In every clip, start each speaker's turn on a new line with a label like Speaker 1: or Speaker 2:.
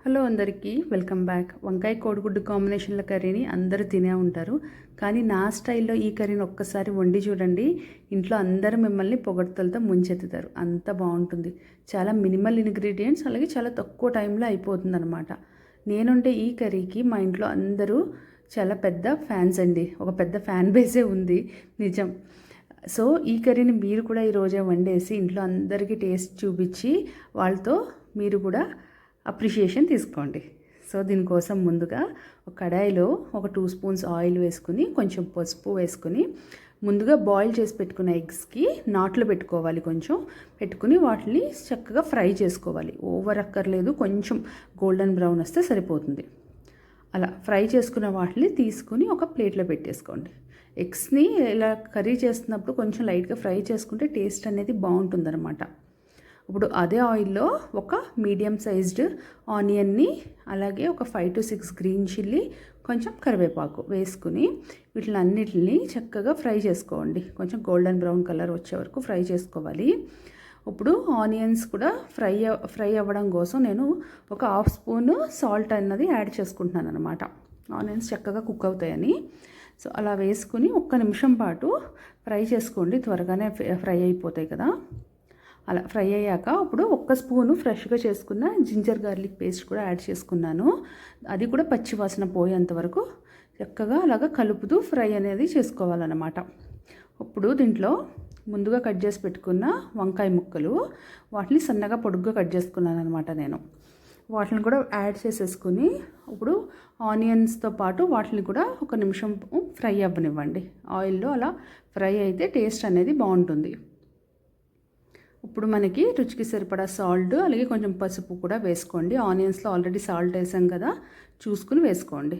Speaker 1: Hello అందరికీ welcome back. వంకాయ కోడిగుడ్డు కాంబినేషన్ల కర్రీని అందరూ తినే ఉంటారు. కానీ నా స్టైల్లో ఈ కర్రీని ఒక్కసారి వండి చూడండి. ఇంట్లో అందరూ మిమ్మల్ని పొగడ్తలతో ముంచెత్తుతారు. అంత బాగుంటుంది. చాలా మినిమల్ ఇంగ్రీడియంట్స్, అలాగే చాలా తక్కువ టైంలో అయిపోతుంది అనమాట. నేనుంటే ఈ కర్రీకి మా ఇంట్లో అందరూ చాలా పెద్ద ఫ్యాన్స్ అండి. ఒక పెద్ద ఫ్యాన్ బేసే ఉంది, నిజం. సో ఈ కర్రీని మీరు కూడా ఈరోజే వండేసి ఇంట్లో అందరికీ టేస్ట్ చూపించి వాళ్ళతో మీరు కూడా అప్రిషియేషన్ తీసుకోండి. సో దీనికోసం ముందుగా ఒక కడాయిలో ఒక 2 స్పూన్స్ ఆయిల్ వేసుకుని, కొంచెం పసుపు వేసుకుని, ముందుగా బాయిల్ చేసి పెట్టుకున్న ఎగ్స్కి నాట్లు పెట్టుకోవాలి. కొంచెం పెట్టుకుని వాటిని చక్కగా ఫ్రై చేసుకోవాలి. ఓవర్ అక్కర్లేదు, కొంచెం గోల్డెన్ బ్రౌన్ వస్తే సరిపోతుంది. అలా ఫ్రై చేసుకున్న వాటిని తీసుకుని ఒక ప్లేట్లో పెట్టేసుకోండి. ఎగ్స్ని ఇలా కర్రీ చేస్తున్నప్పుడు కొంచెం లైట్గా ఫ్రై చేసుకుంటే టేస్ట్ అనేది బాగుంటుందన్నమాట. ఇప్పుడు అదే ఆయిల్లో ఒక మీడియం సైజ్డ్ ఆనియన్ని, అలాగే ఒక 5 to 6 గ్రీన్ చిల్లీ, కొంచెం కరివేపాకు వేసుకుని వీటిలన్నిటిని చక్కగా ఫ్రై చేసుకోండి. కొంచెం గోల్డెన్ బ్రౌన్ కలర్ వచ్చే వరకు ఫ్రై చేసుకోవాలి. ఇప్పుడు ఆనియన్స్ కూడా ఫ్రై అవ్వడం కోసం నేను ఒక 1/2 స్పూన్ సాల్ట్ అన్నది యాడ్ చేసుకుంటున్నాను అనమాట. ఆనియన్స్ చక్కగా కుక్ అవుతాయని. సో అలా వేసుకుని 1 నిమిషం పాటు ఫ్రై చేసుకోండి. త్వరగానే ఫ్రై అయిపోతాయి కదా. అలా ఫ్రై అయ్యాక ఇప్పుడు 1 స్పూను ఫ్రెష్గా చేసుకున్న జింజర్ గార్లిక్ పేస్ట్ కూడా యాడ్ చేసుకున్నాను. అది కూడా పచ్చి వాసన పోయేంత వరకు చక్కగా అలాగా కలుపుతూ ఫ్రై అనేది చేసుకోవాలన్నమాట. ఇప్పుడు దీంట్లో ముందుగా కట్ చేసి పెట్టుకున్న వంకాయ ముక్కలు, వాటిని సన్నగా పొడుగ్గా కట్ చేసుకున్నాను అనమాట నేను. వాటిని కూడా యాడ్ చేసేసుకుని ఇప్పుడు ఆనియన్స్తో పాటు వాటిని కూడా 1 నిమిషం ఫ్రై అవ్వనివ్వండి. ఆయిల్లో అలా ఫ్రై అయితే టేస్ట్ అనేది బాగుంటుంది. ఇప్పుడు మనకి రుచికి సరిపడా సాల్ట్, అలాగే కొంచెం పసుపు కూడా వేసుకోండి. ఆనియన్స్లో ఆల్రెడీ సాల్ట్ వేసాం కదా, చూసుకుని వేసుకోండి.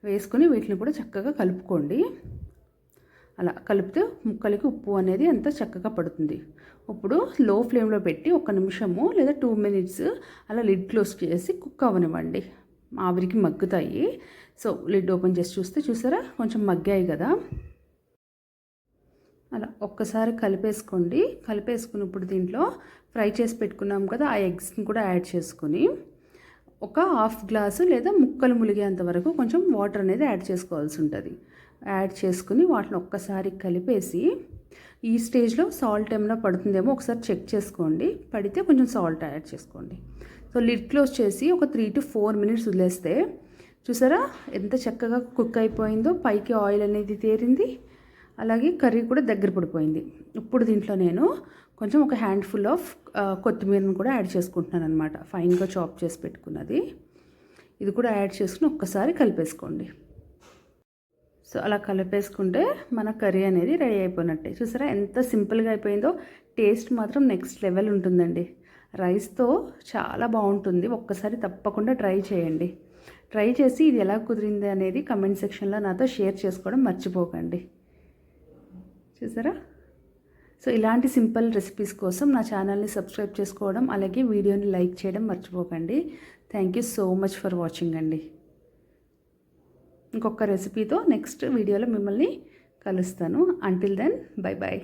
Speaker 1: వేసుకుని వీటిని కూడా చక్కగా కలుపుకోండి. అలా కలిపితే ముక్కలకి ఉప్పు అనేది అంత చక్కగా పడుతుంది. ఇప్పుడు లో ఫ్లేమ్లో పెట్టి 1 నిమిషము లేదా 2 minutes అలా లిడ్ క్లోజ్ చేసి కుక్ అవ్వనివ్వండి. ఆవిరికి మగ్గుతాయి. సో లిడ్ ఓపెన్ చేసి చూస్తే చూసారా, కొంచెం మగ్గాయి కదా. అలా ఒక్కసారి కలిపేసుకోండి. కలిపేసుకున్నప్పుడు దీంట్లో ఫ్రై చేసి పెట్టుకున్నాం కదా, ఆ ఎగ్స్ని కూడా యాడ్ చేసుకుని ఒక 1/2 గ్లాసు లేదా ముక్కలు ములిగేంత వరకు కొంచెం వాటర్ అనేది యాడ్ చేసుకోవాల్సి ఉంటుంది. యాడ్ చేసుకుని వాటిని ఒక్కసారి కలిపేసి, ఈ స్టేజ్లో సాల్ట్ ఏమైనా పడుతుందేమో ఒకసారి చెక్ చేసుకోండి. పడితే కొంచెం సాల్ట్ యాడ్ చేసుకోండి. సో లిడ్ క్లోజ్ చేసి ఒక 3 to 4 minutes వదిలేస్తే చూసారా ఎంత చక్కగా కుక్ అయిపోయిందో. పైకి ఆయిల్ అనేది తేరింది, అలాగే కర్రీ కూడా దగ్గర పడిపోయింది. ఇప్పుడు దీంట్లో నేను కొంచెం ఒక హ్యాండ్ఫుల్ ఆఫ్ కొత్తిమీరను కూడా యాడ్ చేసుకుంటున్నాను అనమాట. ఫైన్గా చాప్ చేసి పెట్టుకున్నది. ఇది కూడా యాడ్ చేసుకుని ఒక్కసారి కలిపేసుకోండి. సో అలా కలిపేసుకుంటే మన కర్రీ అనేది రెడీ అయిపోయినట్టే. చూసారా ఎంత సింపుల్గా అయిపోయిందో. టేస్ట్ మాత్రం నెక్స్ట్ లెవెల్ ఉంటుందండి. రైస్తో చాలా బాగుంటుంది. ఒక్కసారి తప్పకుండా ట్రై చేయండి. ట్రై చేసి ఇది ఎలా కుదిరింది అనేది కమెంట్ సెక్షన్లో నాతో షేర్ చేసుకోవడం మర్చిపోకండి. చూసారా. సో ఇలాంటి సింపుల్ రెసిపీస్ కోసం నా ఛానల్ని సబ్స్క్రైబ్ చేసుకోవడం, అలాగే వీడియోని లైక్ చేయడం మర్చిపోకండి. Thank you so much for watching అండి. ఇంకొక రెసిపీతో నెక్స్ట్ వీడియోలో మిమ్మల్ని కలుస్తాను. Until then bye bye.